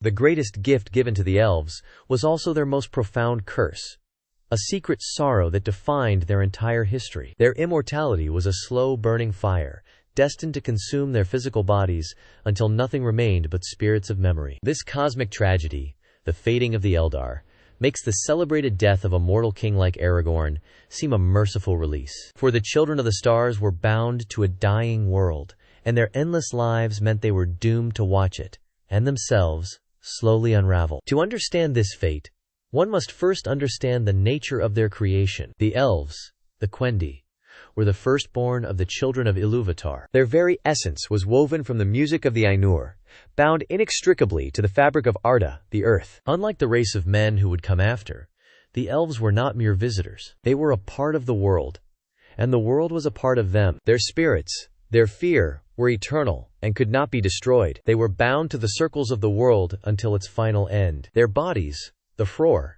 The greatest gift given to the elves was also their most profound curse, a secret sorrow that defined their entire history. Their immortality was a slow burning fire, destined to consume their physical bodies until nothing remained but spirits of memory. This cosmic tragedy, the fating of the Eldar, makes the celebrated death of a mortal king like Aragorn seem a merciful release. For the children of the stars were bound to a dying world, and their endless lives meant they were doomed to watch it, and themselves, slowly unravel. To understand this fate, one must first understand the nature of their creation. The elves, the Quendi, were the firstborn of the children of Iluvatar. Their very essence was woven from the music of the Ainur, bound inextricably to the fabric of Arda, the earth. Unlike the race of men who would come after, the elves were not mere visitors. They were a part of the world, and the world was a part of them. Their spirits, their fear, were eternal and could not be destroyed. They were bound to the circles of the world until its final end. Their bodies, the Fror,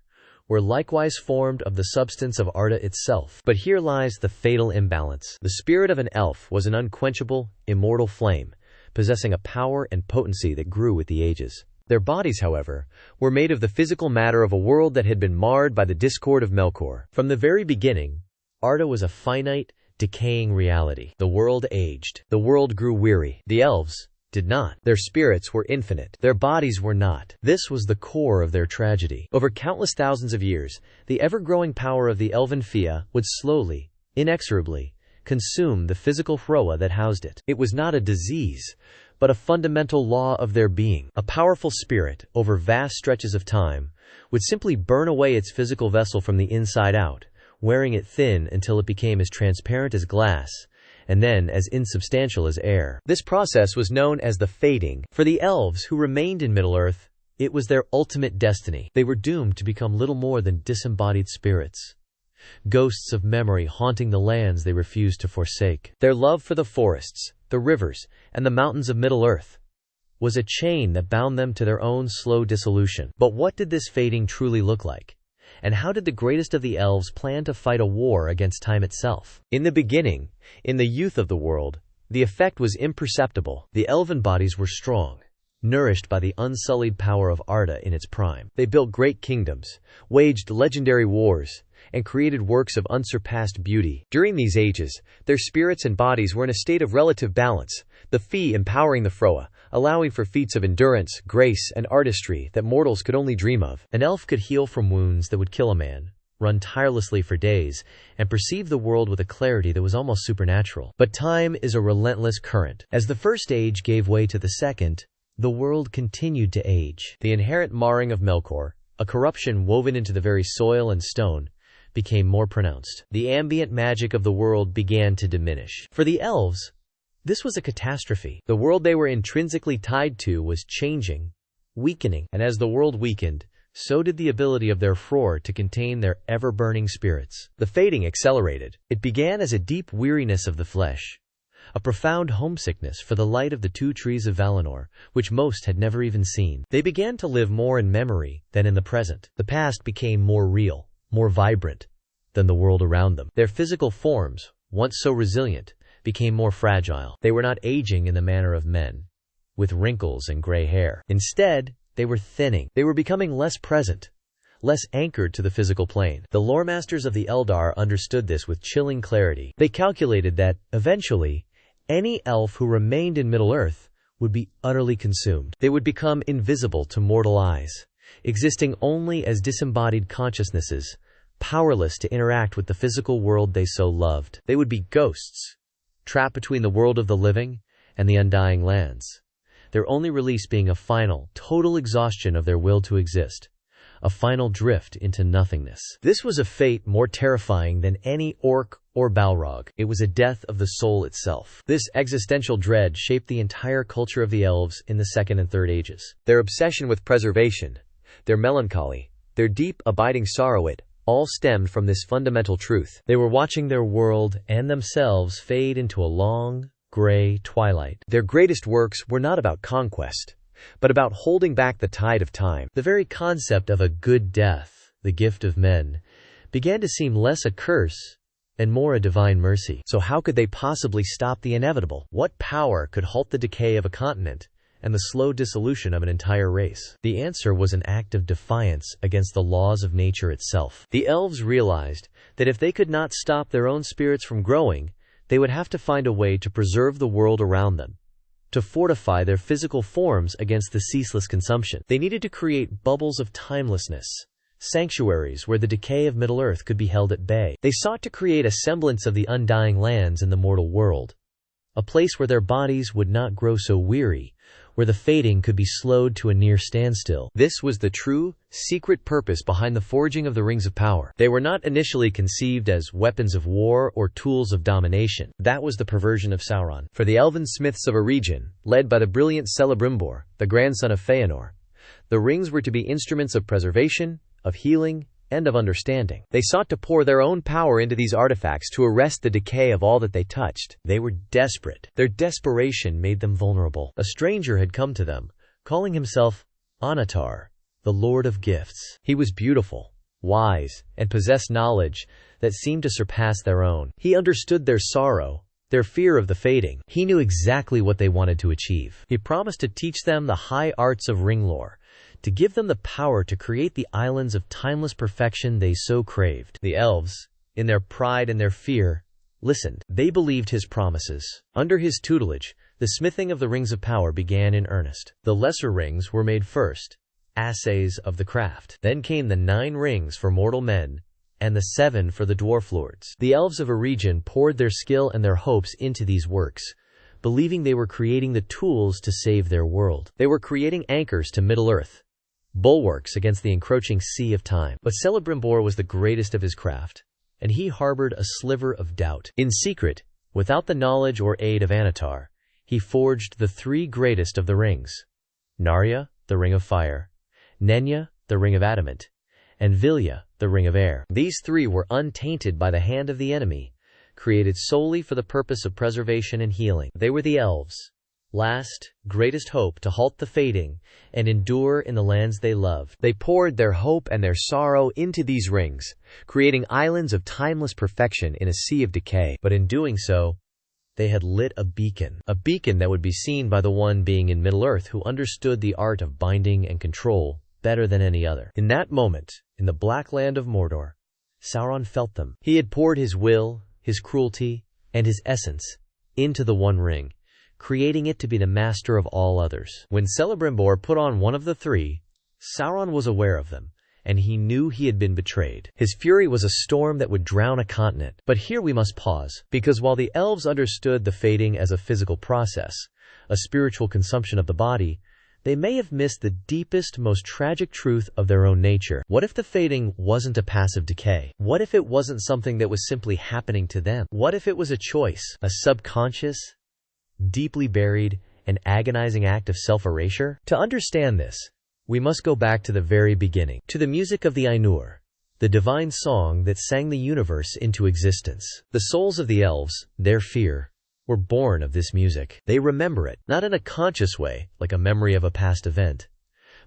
were likewise formed of the substance of Arda itself. But here lies the fatal imbalance. The spirit of an elf was an unquenchable, immortal flame, possessing a power and potency that grew with the ages. Their bodies, however, were made of the physical matter of a world that had been marred by the discord of Melkor. From the very beginning, Arda was a finite, decaying reality. The world aged. The world grew weary. The elves did not. Their spirits were infinite. Their bodies were not. This was the core of their tragedy. Over countless thousands of years, the ever-growing power of the elven Fia would slowly, inexorably, consume the physical Hroa that housed it. It was not a disease, but a fundamental law of their being. A powerful spirit, over vast stretches of time, would simply burn away its physical vessel from the inside out, wearing it thin until it became as transparent as glass, and then as insubstantial as air. This process was known as the fading. For the elves who remained in Middle-earth, it was their ultimate destiny. They were doomed to become little more than disembodied spirits, ghosts of memory haunting the lands they refused to forsake. Their love for the forests, the rivers, and the mountains of Middle-earth was a chain that bound them to their own slow dissolution. But what did this fading truly look like? And how did the greatest of the elves plan to fight a war against time itself? In the beginning, in the youth of the world, the effect was imperceptible. The elven bodies were strong, nourished by the unsullied power of Arda in its prime. They built great kingdoms, waged legendary wars, and created works of unsurpassed beauty. During these ages, their spirits and bodies were in a state of relative balance, the Fee empowering the Froa, allowing for feats of endurance, grace, and artistry that mortals could only dream of. An elf could heal from wounds that would kill a man, run tirelessly for days, and perceive the world with a clarity that was almost supernatural. But time is a relentless current. As the first age gave way to the second, the world continued to age. The inherent marring of Melkor, a corruption woven into the very soil and stone, became more pronounced. The ambient magic of the world began to diminish. For the elves, this was a catastrophe. The world they were intrinsically tied to was changing, weakening, and as the world weakened, so did the ability of their Fror to contain their ever-burning spirits. The fading accelerated. It began as a deep weariness of the flesh, a profound homesickness for the light of the two trees of Valinor, which most had never even seen. They began to live more in memory than in the present. The past became more real, more vibrant than the world around them. Their physical forms, once so resilient, became more fragile. They were not aging in the manner of men, with wrinkles and gray hair. Instead, they were thinning. They were becoming less present, less anchored to the physical plane. The lore masters of the Eldar understood this with chilling clarity. They calculated that, eventually, any elf who remained in Middle-earth would be utterly consumed. They would become invisible to mortal eyes, existing only as disembodied consciousnesses, powerless to interact with the physical world they so loved. They would be ghosts, trapped between the world of the living and the undying lands, their only release being a final, total exhaustion of their will to exist, a final drift into nothingness. This was a fate more terrifying than any orc or Balrog. It was a death of the soul itself. This existential dread shaped the entire culture of the elves in the Second and Third Ages. Their obsession with preservation, their melancholy, their deep, abiding sorrow, it all stemmed from this fundamental truth. They were watching their world and themselves fade into a long, gray twilight. Their greatest works were not about conquest, but about holding back the tide of time. The very concept of a good death, the gift of men, began to seem less a curse and more a divine mercy. So how could they possibly stop the inevitable? What power could halt the decay of a continent and the slow dissolution of an entire race. The answer was an act of defiance against the laws of nature itself. The elves realized that if they could not stop their own spirits from growing, they would have to find a way to preserve the world around them, to fortify their physical forms against the ceaseless consumption. They needed to create bubbles of timelessness, sanctuaries where the decay of Middle-earth could be held at bay. They sought to create a semblance of the undying lands in the mortal world, a place where their bodies would not grow so weary, where the fading could be slowed to a near standstill. This was the true, secret purpose behind the forging of the Rings of Power. They were not initially conceived as weapons of war or tools of domination. That was the perversion of Sauron. For the elven smiths of a region, led by the brilliant Celebrimbor, the grandson of Feanor, the rings were to be instruments of preservation, of healing, and of understanding. They sought to pour their own power into these artifacts to arrest the decay of all that they touched. They were desperate. Their desperation made them vulnerable. A stranger had come to them, calling himself Anatar, the Lord of Gifts. He was beautiful, wise, and possessed knowledge that seemed to surpass their own. He understood their sorrow, their fear of the fading. He knew exactly what they wanted to achieve. He promised to teach them the high arts of ring lore, to give them the power to create the islands of timeless perfection they so craved. The elves, in their pride and their fear, listened. They believed his promises. Under his tutelage, the smithing of the Rings of Power began in earnest. The lesser rings were made first, assays of the craft. Then came the 9 rings for mortal men, and the 7 for the dwarf lords. The elves of a region poured their skill and their hopes into these works, believing they were creating the tools to save their world. They were creating anchors to Middle-earth, bulwarks against the encroaching sea of time. But Celebrimbor was the greatest of his craft, and he harbored a sliver of doubt. In secret, without the knowledge or aid of Anatar, he forged the 3 greatest of the rings: Narya, the Ring of Fire; Nenya, the Ring of Adamant; and Vilya, the Ring of Air. These 3 were untainted by the hand of the enemy, created solely for the purpose of preservation and healing. They were the elves' last, greatest hope to halt the fading and endure in the lands they loved. They poured their hope and their sorrow into these rings, creating islands of timeless perfection in a sea of decay. But in doing so, they had lit a beacon that would be seen by the one being in Middle-earth who understood the art of binding and control better than any other. In that moment, in the black land of Mordor, Sauron felt them. He had poured his will, his cruelty, and his essence into the One Ring, creating it to be the master of all others. When Celebrimbor put on one of the 3, Sauron was aware of them, and he knew he had been betrayed. His fury was a storm that would drown a continent. But here we must pause, because while the elves understood the fading as a physical process, a spiritual consumption of the body, they may have missed the deepest, most tragic truth of their own nature. What if the fading wasn't a passive decay? What if it wasn't something that was simply happening to them? What if it was a choice, a subconscious, deeply buried, and agonizing act of self-erasure? To understand this, we must go back to the very beginning, to the music of the Ainur, the divine song that sang the universe into existence. The souls of the elves, their fear, were born of this music. They remember it, not in a conscious way, like a memory of a past event,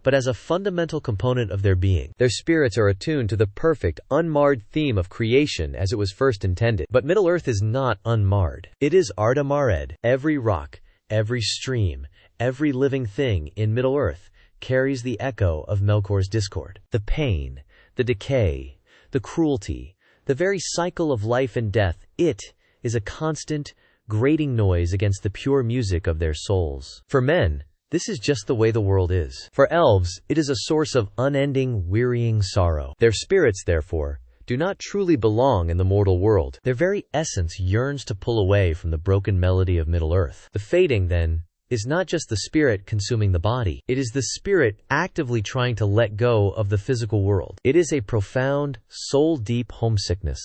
but as a fundamental component of their being. Their spirits are attuned to the perfect, unmarred theme of creation as it was first intended. But Middle-earth is not unmarred. It is Arda Marred. Every rock, every stream, every living thing in Middle-earth carries the echo of Melkor's discord. The pain, the decay, the cruelty, the very cycle of life and death, it is a constant, grating noise against the pure music of their souls. For men, this is just the way the world is. For elves, it is a source of unending, wearying sorrow. Their spirits, therefore, do not truly belong in the mortal world. Their very essence yearns to pull away from the broken melody of Middle-earth. The fading, then, is not just the spirit consuming the body. It is the spirit actively trying to let go of the physical world. It is a profound, soul-deep homesickness,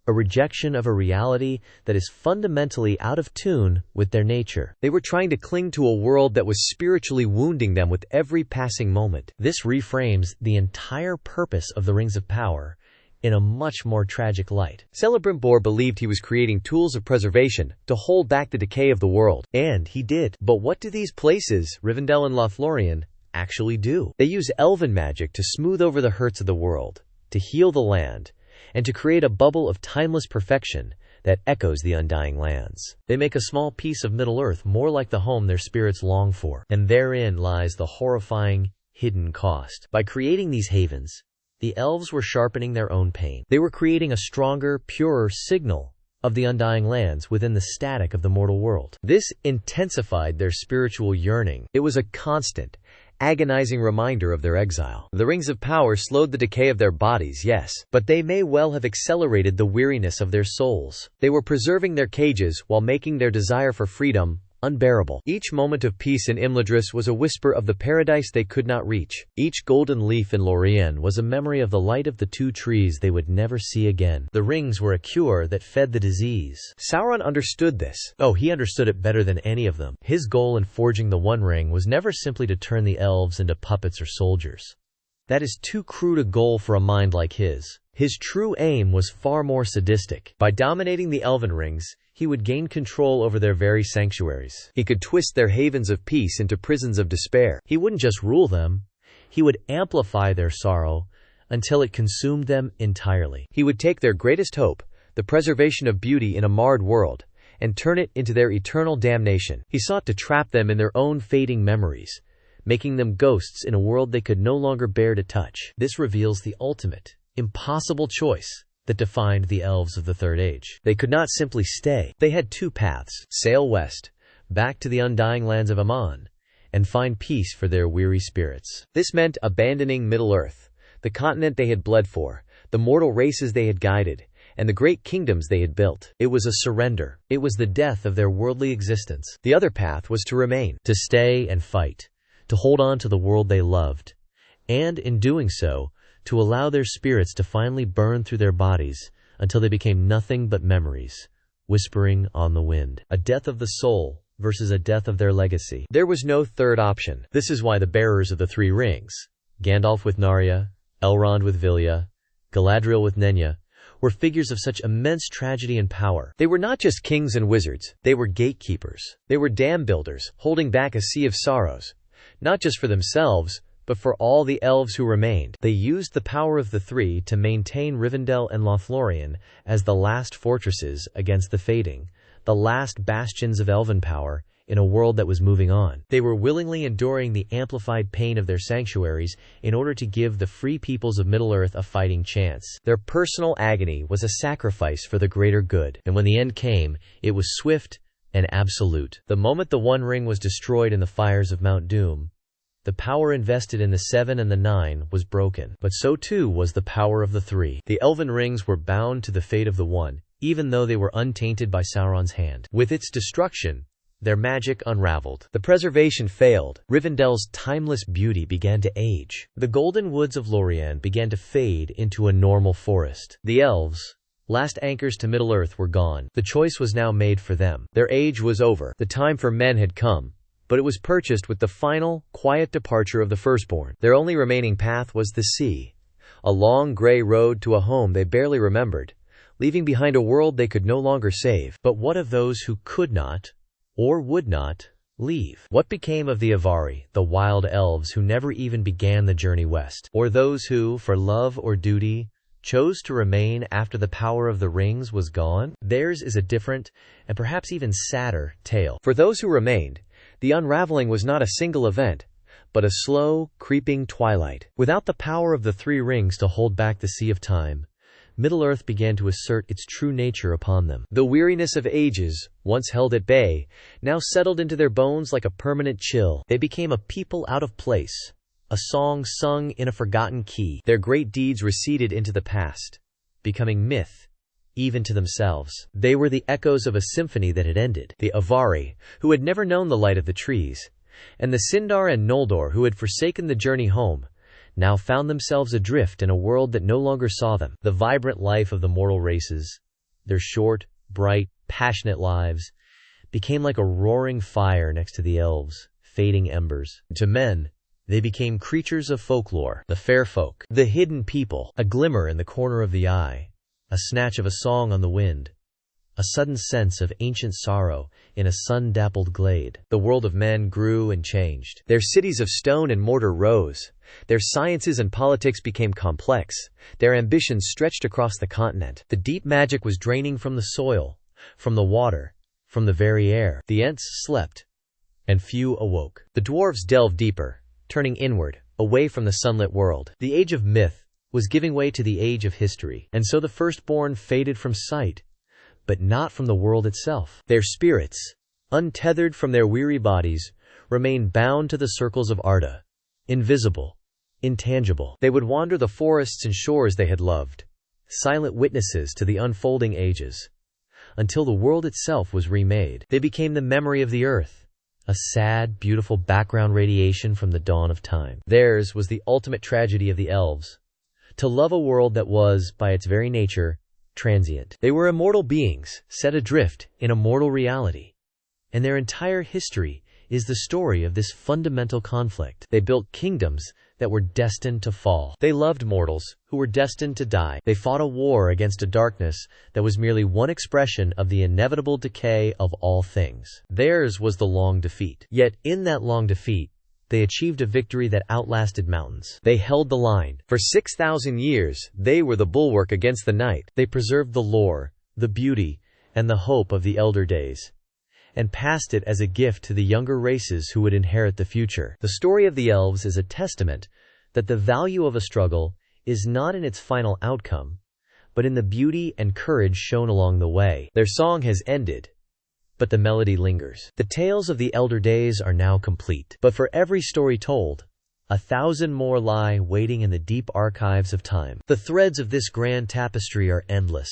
a rejection of a reality that is fundamentally out of tune with their nature. They were trying to cling to a world that was spiritually wounding them with every passing moment. This reframes the entire purpose of the Rings of Power in a much more tragic light. Celebrimbor believed he was creating tools of preservation to hold back the decay of the world, and he did. But what do these places, Rivendell and Lothlorien, actually do? They use elven magic to smooth over the hurts of the world, to heal the land, and to create a bubble of timeless perfection that echoes the undying lands. They make a small piece of Middle-earth more like the home their spirits long for, and therein lies the horrifying, hidden cost. By creating these havens, the elves were sharpening their own pain. They were creating a stronger, purer signal of the undying lands within the static of the mortal world. This intensified their spiritual yearning. It was a constant, agonizing reminder of their exile. The rings of power slowed the decay of their bodies, yes, but they may well have accelerated the weariness of their souls. They were preserving their cages while making their desire for freedom unbearable. Each moment of peace in Imladris was a whisper of the paradise they could not reach. Each golden leaf in Lorien was a memory of the light of the two trees they would never see again. The rings were a cure that fed the disease. Sauron understood this. Oh, he understood it better than any of them. His goal in forging the One Ring was never simply to turn the elves into puppets or soldiers. That is too crude a goal for a mind like his. His true aim was far more sadistic. By dominating the Elven Rings, he would gain control over their very sanctuaries. He could twist their havens of peace into prisons of despair. He wouldn't just rule them, he would amplify their sorrow until it consumed them entirely. He would take their greatest hope, the preservation of beauty in a marred world, and turn it into their eternal damnation. He sought to trap them in their own fading memories, making them ghosts in a world they could no longer bear to touch. This reveals the ultimate, impossible choice that defined the elves of the Third Age. They could not simply stay. They had two paths: sail west, back to the undying lands of Aman, and find peace for their weary spirits. This meant abandoning Middle-earth, the continent they had bled for, the mortal races they had guided, and the great kingdoms they had built. It was a surrender. It was the death of their worldly existence. The other path was to remain, to stay and fight, to hold on to the world they loved, and, in doing so, to allow their spirits to finally burn through their bodies until they became nothing but memories, whispering on the wind. A death of the soul versus a death of their legacy. There was no third option. This is why the bearers of the three rings, Gandalf with Narya, Elrond with Vilya, Galadriel with Nenya, were figures of such immense tragedy and power. They were not just kings and wizards, they were gatekeepers. They were dam builders, holding back a sea of sorrows, not just for themselves, but for all the elves who remained. They used the power of the three to maintain Rivendell and Lothlorien as the last fortresses against the fading, the last bastions of elven power in a world that was moving on. They were willingly enduring the amplified pain of their sanctuaries in order to give the free peoples of Middle-earth a fighting chance. Their personal agony was a sacrifice for the greater good, and when the end came, it was swift and absolute. The moment the One Ring was destroyed in the fires of Mount Doom, the power invested in the Seven and the Nine was broken, but so too was the power of the Three. The Elven Rings were bound to the fate of the One, even though they were untainted by Sauron's hand. With its destruction, their magic unraveled. The preservation failed. Rivendell's timeless beauty began to age. The golden woods of Lorien began to fade into a normal forest. The elves, last anchors to Middle-earth, were gone. The choice was now made for them. Their age was over. The time for men had come, but it was purchased with the final, quiet departure of the Firstborn. Their only remaining path was the sea, a long gray road to a home they barely remembered, leaving behind a world they could no longer save. But what of those who could not, or would not, leave? What became of the Avari, the wild elves who never even began the journey west? Or those who, for love or duty, chose to remain after the power of the rings was gone? Theirs is a different, and perhaps even sadder, tale. For those who remained, the unraveling was not a single event, but a slow, creeping twilight. Without the power of the three rings to hold back the sea of time, Middle-earth began to assert its true nature upon them. The weariness of ages, once held at bay, now settled into their bones like a permanent chill. They became a people out of place, a song sung in a forgotten key. Their great deeds receded into the past, becoming myth, even to themselves. They were the echoes of a symphony that had ended. The Avari, who had never known the light of the trees, and the Sindar and Noldor, who had forsaken the journey home, now found themselves adrift in a world that no longer saw them. The vibrant life of the mortal races, their short, bright, passionate lives, became like a roaring fire next to the elves' fading embers. To men, they became creatures of folklore, the fair folk, the hidden people, a glimmer in the corner of the eye, a snatch of a song on the wind, a sudden sense of ancient sorrow in a sun-dappled glade. The world of men grew and changed. Their cities of stone and mortar rose, Their sciences and politics became complex. Their ambitions stretched across the continent. The deep magic was draining from the soil, from the water, from the very air. The Ents slept, and few awoke. The dwarves delved deeper, turning inward, away from the sunlit world. The age of myth was giving way to the age of history, and so the Firstborn faded from sight, but not from the world itself. Their spirits, untethered from their weary bodies, remained bound to the circles of Arda, invisible, intangible. They would wander the forests and shores they had loved, silent witnesses to the unfolding ages, until the world itself was remade. They became the memory of the earth, a sad, beautiful background radiation from the dawn of time. Theirs was the ultimate tragedy of the elves, to love a world that was, by its very nature, transient. They were immortal beings, set adrift in a mortal reality, and their entire history is the story of this fundamental conflict. They built kingdoms that were destined to fall. They loved mortals who were destined to die. They fought a war against a darkness that was merely one expression of the inevitable decay of all things. Theirs was the long defeat. Yet in that long defeat, they achieved a victory that outlasted mountains. They held the line. For 6,000 years, they were the bulwark against the night. They preserved the lore, the beauty, and the hope of the elder days, and passed it as a gift to the younger races who would inherit the future. The story of the elves is a testament that the value of a struggle is not in its final outcome, but in the beauty and courage shown along the way. Their song has ended, but the melody lingers. The tales of the elder days are now complete. But for every story told, 1,000 more lie waiting in the deep archives of time. The threads of this grand tapestry are endless,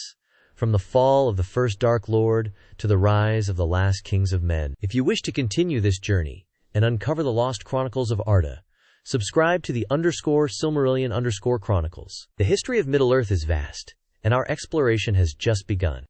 from the fall of the first Dark Lord to the rise of the last kings of men. If you wish to continue this journey and uncover the lost chronicles of Arda, subscribe to the _Silmarillion_Chronicles. The history of Middle-earth is vast, and our exploration has just begun.